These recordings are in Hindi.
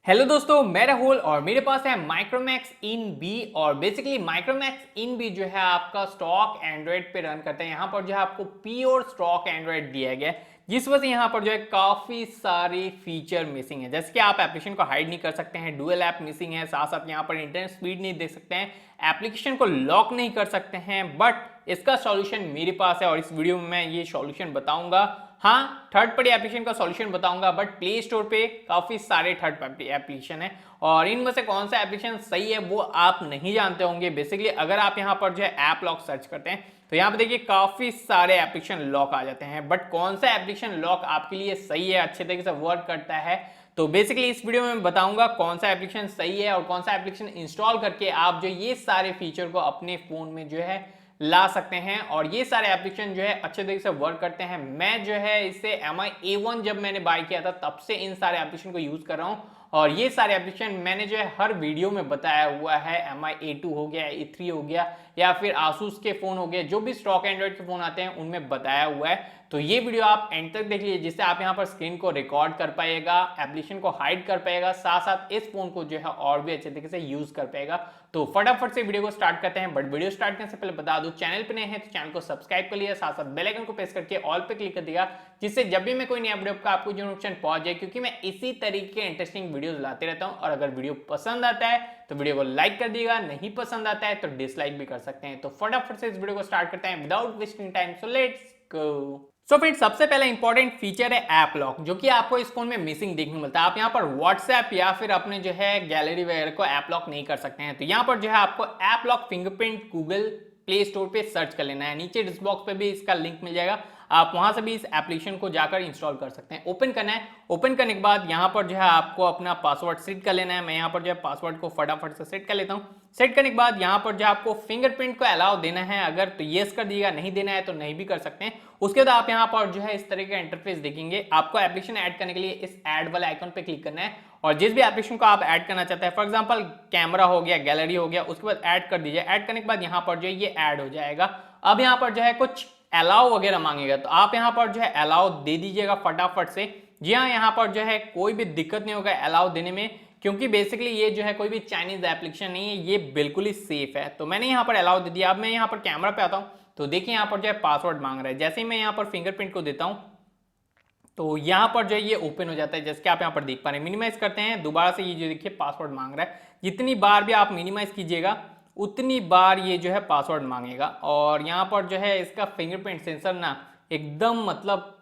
हेलो दोस्तों, मैं राहुल और मेरे पास है माइक्रोमैक्स इन बी। और बेसिकली माइक्रोमैक्स इन बी जो है आपका स्टॉक एंड्रॉयड पे रन करता है। यहाँ पर जो है आपको प्योर स्टॉक एंड्रॉयड दिया गया है, जिस वजह से यहाँ पर जो है काफी सारे फीचर मिसिंग है। जैसे कि आप एप्लीकेशन को हाइड नहीं कर सकते हैं, डुअल ऐप मिसिंग है, साथ साथ यहाँ पर इंटरनेट स्पीड नहीं देख सकते हैं, एप्लीकेशन को लॉक नहीं कर सकते हैं। बट इसका सॉल्यूशन मेरे पास है और इस वीडियो में मैं ये सॉल्यूशन बताऊंगा। हाँ, थर्ड पार्टी एप्लीकेशन का सॉल्यूशन बताऊंगा, बट प्ले स्टोर पे काफी सारे थर्ड पार्टी एप्लीकेशन है और इनमें से कौन सा एप्लीकेशन सही है वो आप नहीं जानते होंगे। बेसिकली अगर आप यहाँ पर जो है ऐप लॉक सर्च करते हैं तो यहाँ पर देखिए काफी सारे एप्लीकेशन लॉक आ जाते हैं, बट कौन सा एप्लीकेशन लॉक आपके लिए सही है, अच्छे तरीके से वर्क करता है, तो बेसिकली इस वीडियो में मैं बताऊंगा कौन सा एप्लीकेशन सही है और कौन सा एप्लीकेशन इंस्टॉल करके आप जो ये सारे फीचर को अपने फोन में जो है ला सकते हैं और ये सारे एप्लीकेशन जो है अच्छे तरीके से वर्क करते हैं। मैं जो है इसे MI A1 जब मैंने बाय किया था तब से इन सारे एप्लीकेशन को यूज कर रहा हूं और ये सारे एप्लीकेशन मैंने जो है हर वीडियो में बताया हुआ है। MI A2 हो गया, A3 हो गया या फिर आसूस के फोन हो गए, जो भी स्टॉक एंड्रॉइड के फोन आते हैं उनमें बताया हुआ है। तो ये वीडियो आप एंड तक देख लीजिए, जिससे आप यहाँ पर स्क्रीन को रिकॉर्ड कर पाएगा, एप्लीकेशन को हाइड कर पाएगा, साथ साथ इस फोन को जो है और भी अच्छे तरीके से यूज कर पाएगा। तो फटाफट से वीडियो को स्टार्ट करते हैं। बट वीडियो स्टार्ट करने से पहले बता दूं, चैनल पे नए हैं तो चैनल को सब्सक्राइब कर लिया, साथ साथ बेल आइकन को प्रेस करके ऑल पे क्लिक कर दिया, जिससे जब भी मैं कोई नया वीडियो का आपको जो नोटिफिकेशन पहुंच जाए, क्योंकि मैं इसी तरीके के इंटरेस्टिंग वीडियोस लाते रहता हूं। और अगर वीडियो पसंद आता है तो वीडियो को लाइक कर दिएगा, नहीं पसंद आता है तो डिसलाइक भी कर सकते हैं। तो फटाफट से इस वीडियो को स्टार्ट करते हैं without wasting time. So let's go. So friends, सबसे पहला इंपॉर्टेंट फीचर है ऐप लॉक, जो कि आपको इस फोन में मिसिंग देखने को मिलता है। आप यहाँ पर व्हाट्सएप या फिर अपने जो है गैलरी वगैरह को ऐप लॉक नहीं कर सकते हैं। तो यहाँ पर जो है आपको app lock fingerprint Google play store पे सर्च कर लेना है। नीचे डिस्क्रिप्शन बॉक्स पे भी इसका लिंक मिल जाएगा, आप वहां से भी इस एप्लीकेशन को जाकर इंस्टॉल कर सकते हैं। ओपन करना है, ओपन करने के बाद यहाँ पर जो है आपको अपना पासवर्ड सेट कर लेना है। मैं यहाँ पर जो है पासवर्ड को फटाफट से सेट कर लेता हूँ। सेट करने के बाद यहाँ पर जो आपको फिंगरप्रिंट को अलाउ देना है, अगर तो येस कर दिएगा, नहीं देना है तो नहीं भी कर सकते हैं। उसके बाद आप यहाँ पर जो है इस तरह का इंटरफेस देखेंगे। आपको एप्लीकेशन ऐड करने के लिए इस ऐड वाले आइकन पे क्लिक करना है और जिस भी एप्लीकेशन को आप ऐड करना चाहते हैं, फॉर एग्जांपल कैमरा हो गया, गैलरी हो गया, उसके बाद ऐड कर दीजिए। ऐड करने के बाद यहाँ पर जो है ये ऐड हो जाएगा। अब यहाँ पर जो है कुछ अलाउ वगैरह मांगेगा, तो आप यहाँ पर जो है अलाउ दे दीजिएगा फटाफट से। जी हाँ, यहाँ पर जो है कोई भी दिक्कत नहीं होगा अलाउ देने में, क्योंकि बेसिकली ये जो है कोई भी चाइनीज एप्लीकेशन नहीं है, ये बिल्कुल ही सेफ है। तो मैंने यहाँ पर अलाउ दे दिया। अब मैं यहाँ पर कैमरा पे आता हूँ तो देखिए यहाँ पर जो है पासवर्ड मांग रहा है। जैसे ही मैं यहाँ पर फिंगरप्रिंट को देता हूँ तो यहाँ पर जो है ये ओपन हो जाता है, जैसे कि आप यहाँ पर देख पा रहे हैं। मिनिमाइज करते हैं, दोबारा से ये जो देखिए पासवर्ड मांग रहा है। जितनी बार भी आप मिनिमाइज कीजिएगा उतनी बार ये जो है पासवर्ड मांगेगा। और यहाँ पर जो है इसका फिंगरप्रिंट सेंसर ना एकदम मतलब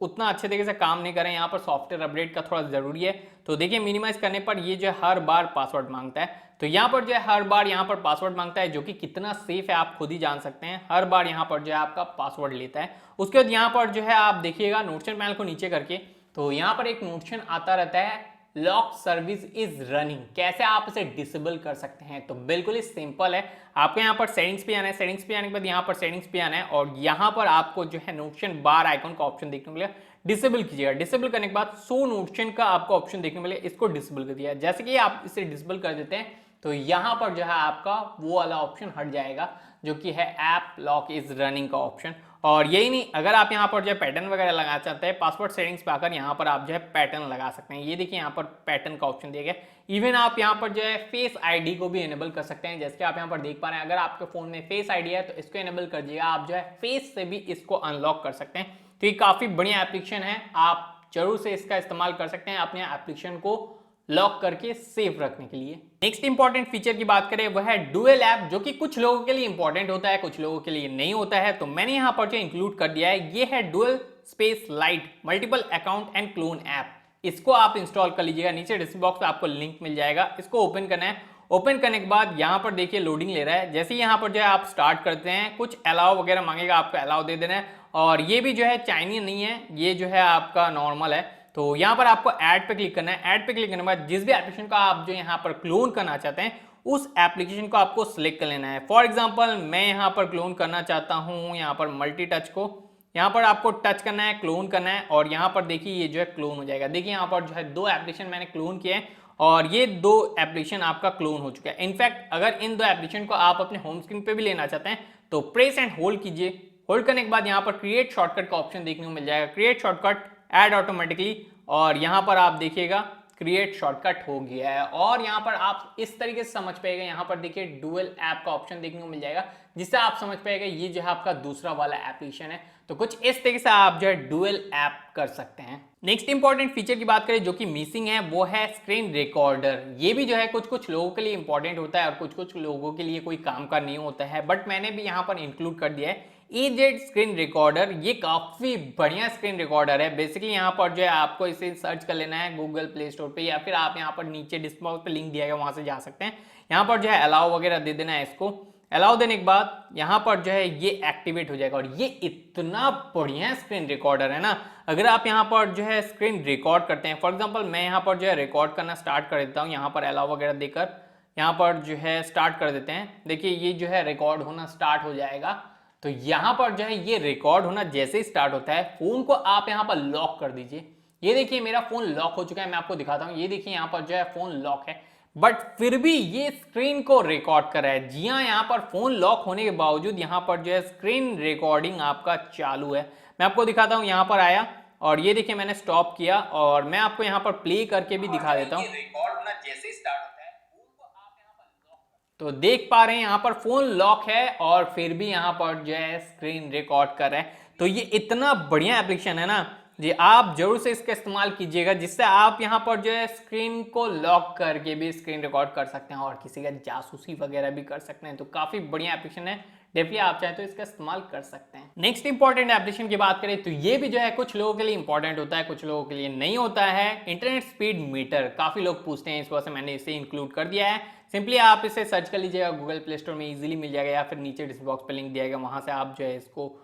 उतना अच्छे तरीके से काम नहीं कर रहे हैं। यहाँ पर सॉफ्टवेयर अपडेट का थोड़ा जरूरी है। तो देखिए मिनिमाइज करने पर ये जो है हर बार पासवर्ड मांगता है। तो यहाँ पर जो है हर बार यहाँ पर पासवर्ड मांगता है, जो कि कितना सेफ है आप खुद ही जान सकते हैं। हर बार यहाँ पर जो है आपका पासवर्ड लेता है। उसके बाद यहाँ पर जो है आप देखिएगा नोटिफिकेशन पैनल को नीचे करके, तो यहाँ पर एक नोटिफिकेशन आता रहता है, लॉक सर्विस इज रनिंग। कैसे आप इसे डिसेबल कर सकते हैं? तो बिल्कुल ही सिंपल है। आपको यहाँ पर सेटिंग्स पे आना है। सेटिंग्स पे आने के बाद यहाँ पर सेटिंग्स पे आना है और यहाँ पर आपको जो है नोटिफिकेशन बार आइकन का ऑप्शन देखने को मिलेगा, डिसेबल कीजिएगा। डिसेबल करने के बाद शो नोटिफिकेशन का आपको ऑप्शन देखने को मिलेगा, इसको डिसेबल कर दिया। जैसे कि आप इसे डिसेबल कर देते हैं तो यहाँ पर जो है आपका वो वाला ऑप्शन हट जाएगा, जो कि है ऐप लॉक इज रनिंग का ऑप्शन। और यही नहीं, अगर आप यहाँ पर जो है पैटर्न वगैरह लगाना चाहते हैं, पासवर्ड सेटिंग्स पे आकर यहाँ पर आप जो है पैटर्न लगा सकते हैं। ये देखिए यहाँ पर पैटर्न का ऑप्शन दिया गया। इवन आप यहाँ पर जो है फेस आईडी को भी एनेबल कर सकते हैं, जैसे कि आप यहाँ पर देख पा रहे हैं। अगर आपके फोन में फेस आईडी है तो इसको एनेबल कर दिएगा, आप जो है फेस से भी इसको अनलॉक कर सकते हैं। तो ये काफी बढ़िया एप्लीकेशन है, आप जरूर से इसका इस्तेमाल कर सकते हैं अपने एप्लीकेशन को लॉक करके सेफ रखने के लिए। नेक्स्ट इंपॉर्टेंट फीचर की बात करें वह है डुअल ऐप, जो कि कुछ लोगों के लिए इंपॉर्टेंट होता है, कुछ लोगों के लिए नहीं होता है। तो मैंने यहाँ पर जो इंक्लूड कर दिया है, ये है dual space light multiple account and clone app. इसको आप इंस्टॉल कर लीजिएगा। नीचे डिस्क्रिप्शन बॉक्स में आपको लिंक मिल जाएगा। इसको ओपन करना है। ओपन करने के बाद यहाँ पर देखिए लोडिंग ले रहा है। जैसे ही यहाँ पर जो है आप स्टार्ट करते हैं, कुछ अलाउ वगैरह मांगेगा, आपको अलाउ दे देना है। और ये भी जो है चाइनीज नहीं है, ये जो है आपका नॉर्मल है। तो यहाँ पर आपको ऐड पे क्लिक करना है। ऐड पे क्लिक करने के बाद जिस भी एप्लीकेशन का आप जो यहाँ पर क्लोन करना चाहते हैं उस एप्लीकेशन को आपको सिलेक्ट कर लेना है। फॉर एग्जांपल मैं यहाँ पर क्लोन करना चाहता हूँ यहाँ पर मल्टी टच को। यहाँ पर आपको टच करना है, क्लोन करना है और यहाँ पर देखिए ये जो है क्लोन हो जाएगा। देखिए यहाँ पर जो है दो एप्लीकेशन मैंने क्लोन किए हैं और ये दो एप्लीकेशन आपका क्लोन हो चुका है। इनफैक्ट अगर इन दो एप्लीकेशन को आप अपने होम स्क्रीन पे भी लेना चाहते हैं तो प्रेस एंड होल्ड कीजिए। होल्ड करने के बाद यहाँ पर क्रिएट शॉर्टकट का ऑप्शन देखने को मिल जाएगा। क्रिएट शॉर्टकट ऐड ऑटोमेटिकली और यहाँ पर आप देखिएगा क्रिएट शॉर्टकट हो गया है। और यहाँ पर आप इस तरीके से समझ पाएगा, यहाँ पर देखिए डुअल ऐप का ऑप्शन देखने को मिल जाएगा, जिससे आप समझ पाएगा ये जो है आपका दूसरा वाला एप्लीकेशन है। तो कुछ इस तरीके से आप जो है डुअल ऐप कर सकते हैं। नेक्स्ट इंपॉर्टेंट फीचर की बात करें जो कि मिसिंग है, वो है स्क्रीन रिकॉर्डर। ये भी जो है कुछ कुछ लोगों के लिए इंपॉर्टेंट होता है और कुछ कुछ लोगों के लिए कोई काम का नहीं होता है, बट मैंने भी यहाँ पर इंक्लूड कर दिया है EZ स्क्रीन रिकॉर्डर। ये काफी बढ़िया स्क्रीन रिकॉर्डर है। बेसिकली यहाँ पर जो है आपको इसे सर्च कर लेना है गूगल प्ले स्टोर पे, या फिर आप यहाँ पर नीचे डिस्क्रिप्शन पे लिंक दिया गया वहां से जा सकते हैं। यहाँ पर जो है अलाउ वगैरह दे देना है इसको। अलाउ देने के बाद यहाँ पर जो है ये एक्टिवेट हो जाएगा। और ये इतना बढ़िया स्क्रीन रिकॉर्डर है ना, अगर आप यहाँ पर जो है स्क्रीन रिकॉर्ड करते हैं, फॉर एग्जांपल मैं यहाँ पर जो है रिकॉर्ड करना स्टार्ट कर देता हूँ, यहाँ पर अलाउ वगैरह देकर यहाँ पर जो है स्टार्ट कर देते हैं। देखिए ये जो है रिकॉर्ड होना स्टार्ट हो जाएगा। तो यहाँ पर जो है ये रिकॉर्ड होना जैसे ही स्टार्ट होता है, फोन को आप यहाँ पर लॉक कर दीजिए। ये देखिए मेरा फोन लॉक हो चुका है, मैं आपको दिखाता हूँ। ये देखिए यहाँ पर जो है फोन लॉक है, बट फिर भी ये स्क्रीन को रिकॉर्ड कर रहा है। जी हाँ, यहाँ पर फोन लॉक होने के बावजूद यहाँ पर जो है स्क्रीन रिकॉर्डिंग आपका चालू है। मैं आपको दिखाता हूँ, यहाँ पर आया और ये देखिए मैंने स्टॉप किया और मैं आपको यहाँ पर प्ले करके भी दिखा देता हूँ। रिकॉर्ड होना जैसे ही स्टार्ट होता है, फोन को आप यहाँ पर लॉक तो देख पा रहे हैं यहाँ पर फोन लॉक है और फिर भी यहाँ पर जो है स्क्रीन रिकॉर्ड कर रहा है। तो ये इतना बढ़िया एप्लीकेशन है ना जी, आप जरूर से इसका इस्तेमाल कीजिएगा, जिससे आप यहाँ पर जो है स्क्रीन को लॉक करके भी स्क्रीन रिकॉर्ड कर सकते हैं और किसी का जासूसी वगैरह भी कर सकते हैं। तो काफी बढ़िया एप्लीकेशन है, डेफिनेटली आप चाहें तो इसका इस्तेमाल कर सकते हैं। नेक्स्ट इंपॉर्टेंट एप्लीकेशन की बात करें तो ये भी जो है कुछ लोगों के लिए इंपॉर्टेंट होता है, कुछ लोगों के लिए नहीं होता है। इंटरनेट स्पीड मीटर काफी लोग पूछते हैं, इस वजह से मैंने इसे इंक्लूड कर दिया है। सिंपली आप इसे सर्च कर लीजिएगा गूगल प्ले स्टोर में, इजीली मिल जाएगा, या फिर नीचे डिस्क्रिप्शन बॉक्स पे लिंक दिया गया, वहां से आप जो है इसको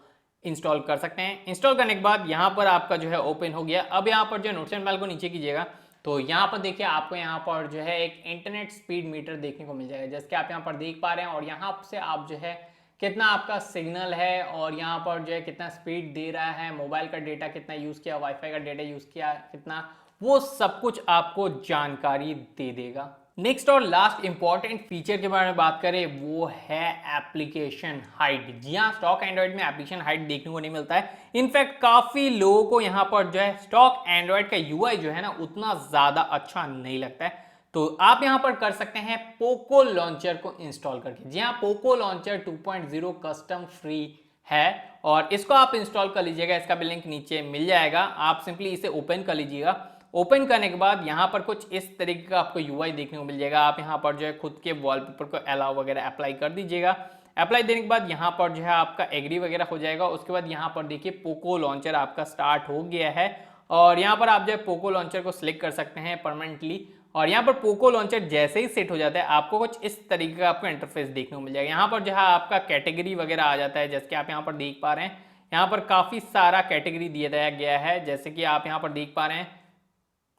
इंस्टॉल कर सकते हैं। इंस्टॉल करने के बाद यहाँ पर आपका जो है ओपन हो गया। अब यहाँ पर जो नोटिफिकेशन बेल को नीचे कीजिएगा तो यहाँ पर देखिए आपको यहाँ पर जो है एक इंटरनेट स्पीड मीटर देखने को मिल जाएगा, जैसे कि आप यहाँ पर देख पा रहे हैं। और यहाँ से आप जो है कितना आपका सिग्नल है और यहाँ पर जो है कितना स्पीड दे रहा है, मोबाइल का डेटा कितना यूज किया, वाईफाई का डेटा यूज किया कितना, वो सब कुछ आपको जानकारी दे देगा। नेक्स्ट और लास्ट इंपॉर्टेंट फीचर के बारे में बात करें, वो है एप्लीकेशन हाइड। जी हाँ, स्टॉक एंड्रॉइड में एप्लीकेशन हाइड देखने को नहीं मिलता है। इनफैक्ट काफी लोगों को यहाँ पर जो है स्टॉक एंड्रॉइड का यूआई जो है ना उतना ज्यादा अच्छा नहीं लगता है। तो आप यहाँ पर कर सकते हैं पोको लॉन्चर को इंस्टॉल करके। जी हाँ, पोको लॉन्चर 2.0 कस्टम फ्री है और इसको आप इंस्टॉल कर लीजिएगा। इसका भी लिंक नीचे मिल जाएगा, आप सिंपली इसे ओपन कर लीजिएगा। ओपन करने के बाद यहाँ पर कुछ इस तरीके का आपको यूआई देखने को मिल जाएगा। आप यहाँ पर जो है खुद के वॉलपेपर को अलाउ वगैरह अप्लाई कर दीजिएगा। अप्लाई देने के बाद यहाँ पर जो है आपका एग्री वगैरह हो जाएगा। उसके बाद यहाँ पर देखिए पोको लॉन्चर आपका स्टार्ट हो गया है और यहाँ पर आप जो है पोको लॉन्चर को सिलेक्ट कर सकते हैं परमानेंटली। और यहाँ पर पोको लॉन्चर जैसे ही सेट हो जाता है, आपको कुछ इस तरीके का आपको इंटरफेस देखने को मिल जाएगा। यहाँ पर जो है आपका कैटेगरी वगैरह आ जाता है, जैसे कि आप यहाँ पर देख पा रहे हैं। यहाँ पर काफी सारा कैटेगरी दिया गया है, जैसे कि आप यहाँ पर देख पा रहे हैं।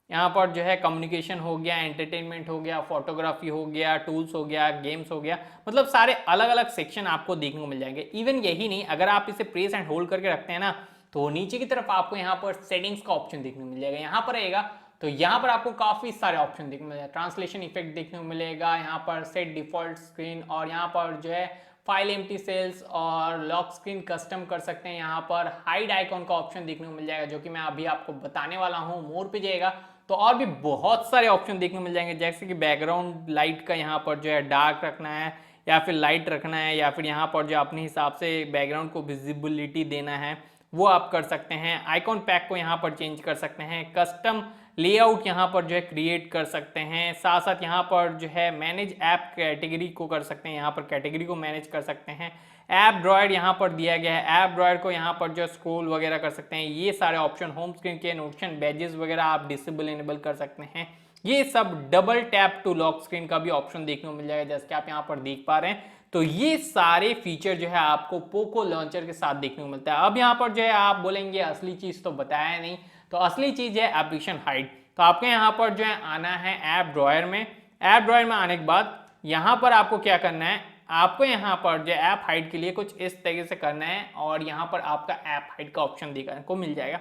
यहाँ पर जो है कम्युनिकेशन हो गया, एंटरटेनमेंट हो गया, फोटोग्राफी हो गया, टूल्स हो गया, गेम्स हो गया, मतलब सारे अलग अलग सेक्शन आपको देखने को मिल जाएंगे। इवन यही नहीं, अगर आप इसे प्रेस एंड होल्ड करके रखते हैं ना, तो नीचे की तरफ आपको यहाँ पर सेटिंग्स का ऑप्शन देखने को मिल जाएगा। यहाँ पर रहेगा तो यहाँ पर आपको काफी सारे ऑप्शन देखने को मिलेगा। ट्रांसलेशन इफेक्ट देखने को मिलेगा, यहाँ पर सेट डिफॉल्ट स्क्रीन, और यहाँ पर जो है फाइल एम्प्टी सेल्स और लॉक स्क्रीन कस्टम कर सकते हैं। यहाँ पर हाइड आइकॉन का ऑप्शन देखने को मिल जाएगा, जो कि मैं अभी आपको बताने वाला हूँ। मोर पे जाएगा तो और भी बहुत सारे ऑप्शन देखने को मिल जाएंगे, जैसे कि बैकग्राउंड लाइट का यहाँ पर जो है डार्क रखना है या फिर लाइट रखना है, या फिर यहाँ पर जो अपने हिसाब से बैकग्राउंड को विजिबिलिटी देना है वो आप कर सकते हैं। आइकॉन पैक को यहाँ पर चेंज कर सकते हैं। कस्टम लेआउट यहाँ पर जो है क्रिएट कर सकते हैं। साथ साथ यहाँ पर जो है मैनेज ऐप कैटेगरी को कर सकते हैं, यहाँ पर कैटेगरी को मैनेज कर सकते हैं। ऐप ड्रॉयड यहाँ पर दिया गया है, ऐप ड्रॉयड को यहाँ पर जो स्क्रॉल वगैरह कर सकते हैं। ये सारे ऑप्शन होम स्क्रीन के नोटिफिकेशन बैजेस वगैरह आप डिसेबल इनेबल कर सकते हैं। ये सब double tap to lock screen का भी ऑप्शन देखने को मिल जाएगा, जैसे कि आप यहाँ पर देख पा रहे हैं। तो ये सारे फीचर जो है आपको पोको लॉन्चर के साथ देखने को मिलता है। अब यहाँ पर जो है आप बोलेंगे असली चीज तो बताया नहीं, तो असली चीज है एप्लीकेशन हाइड। तो आपको यहाँ पर जो है आना है ऐप ड्रॉयर में। ऐप ड्रॉयर में आने के बाद यहाँ पर आपको क्या करना है, आपको यहाँ पर जो ऐप हाइड के लिए कुछ इस तरीके से करना है और यहाँ पर आपका ऐप हाइड का ऑप्शन देखने को मिल जाएगा।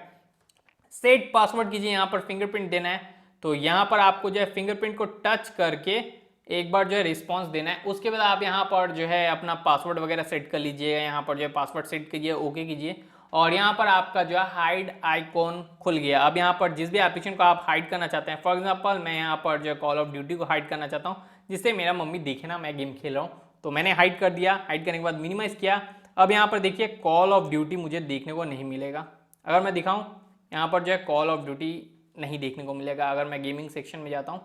सेट पासवर्ड कीजिए, यहाँ पर फिंगरप्रिंट देना है। तो यहाँ पर आपको जो है फिंगरप्रिंट को टच करके एक बार जो है रिस्पॉन्स देना है। उसके बाद आप यहाँ पर जो है अपना पासवर्ड वगैरह सेट कर लीजिएगा। यहाँ पर जो है पासवर्ड सेट कीजिए, ओके कीजिए। और यहाँ पर आपका जो है हाइड आइकॉन खुल गया। अब यहाँ पर जिस भी एप्लीकेशन को आप हाइड करना चाहते हैं, फॉर एग्जांपल मैं यहाँ पर जो है कॉल ऑफ ड्यूटी को हाइड करना चाहता हूँ जिससे मेरा मम्मी देखे ना मैं गेम खेल रहा हूँ, तो मैंने हाइड कर दिया। हाइड करने के बाद मिनिमाइज किया। अब यहाँ पर देखिए कॉल ऑफ ड्यूटी मुझे देखने को नहीं मिलेगा। अगर मैं दिखाऊँ यहाँ पर जो है कॉल ऑफ ड्यूटी नहीं देखने को मिलेगा। अगर मैं गेमिंग सेक्शन में जाता हूँ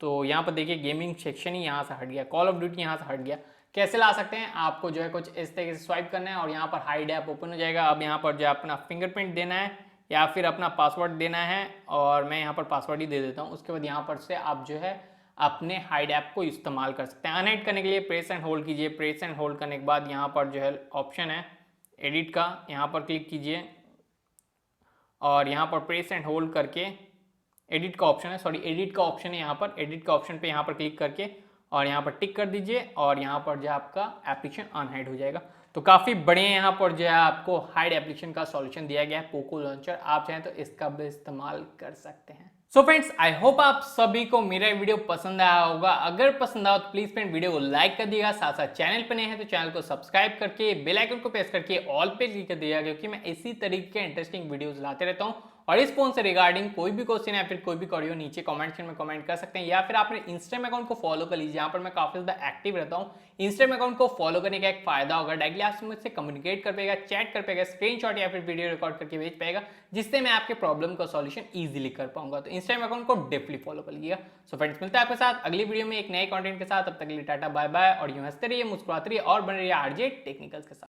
तो यहाँ पर देखिए गेमिंग सेक्शन ही यहाँ से हट गया, कॉल ऑफ ड्यूटी यहाँ से हट गया। कैसे ला सकते हैं, आपको जो है कुछ इस तरीके से स्वाइप करना है और यहाँ पर हाइड ऐप ओपन हो जाएगा। अब यहाँ पर जो है अपना फिंगरप्रिंट देना है या फिर अपना पासवर्ड देना है, और मैं यहाँ पर पासवर्ड ही दे देता हूँ। उसके बाद यहाँ पर से आप जो है अपने हाइड ऐप को इस्तेमाल कर सकते हैं। अनहाइड करने के लिए प्रेस एंड होल्ड कीजिए। प्रेस एंड होल्ड करने के बाद यहाँ पर जो है ऑप्शन है एडिट का, यहाँ पर क्लिक कीजिए और यहाँ पर प्रेस एंड होल्ड करके एडिट का ऑप्शन है, सॉरी एडिट का ऑप्शन है यहाँ पर, एडिट का ऑप्शन पे यहाँ पर क्लिक करके और यहाँ पर टिक कर दीजिए और यहाँ पर जो आपका एप्लीकेशन अनहाइड हो जाएगा। तो काफ़ी बढ़िया यहाँ पर जो है आपको हाइड एप्लीकेशन का सॉल्यूशन दिया गया है पोको लॉन्चर। आप चाहें तो इसका भी इस्तेमाल कर सकते हैं। सो फ्रेंड्स, आई होप आप सभी को मेरा वीडियो पसंद आया होगा। अगर पसंद आया तो प्लीज फ्रेंड वीडियो को लाइक कर दिएगा, साथ साथ चैनल पर नए हैं तो चैनल को सब्सक्राइब करके बेल आइकन को प्रेस करके ऑल पे क्लिक कर दिएगा, क्योंकि मैं इसी तरीके के इंटरेस्टिंग वीडियोस लाते रहता हूँ। और इस फोन से रिगार्डिंग कोई भी क्वेश्चन या फिर कोई भी क्वेरी नीचे कमेंट सेक्शन में कमेंट कर सकते हैं, या फिर आपने इंस्टाग्राम अकाउंट को फॉलो कर लीजिए। यहाँ पर मैं काफी ज्यादा एक्टिव रहता हूँ। इंस्टाग्राम अकाउंट को फॉलो करने का एक फायदा होगा, डायरेक्टली आप मुझसे कम्युनिकेट कर पाएगा, चैट कर पाएगा, स्क्रीनशॉट या फिर वीडियो रिकॉर्ड करके भेज पाएगा, जिससे मैं आपके प्रॉब्लम का सॉल्यूशन इजीली कर पाऊंगा। तो इंस्टाग्राम अकाउंट को डेफिनेटली फॉलो कर लीजिएगा। सो फ्रेंड्स, मिलता है आपके साथ अगली वीडियो में एक नए कंटेंट के साथ। तब तक के लिए टाटा बाय बाय, और यूं हंसते रहिए, मुस्कुराते रहिए और बने रहिए आरजे टेक्निकल्स के साथ।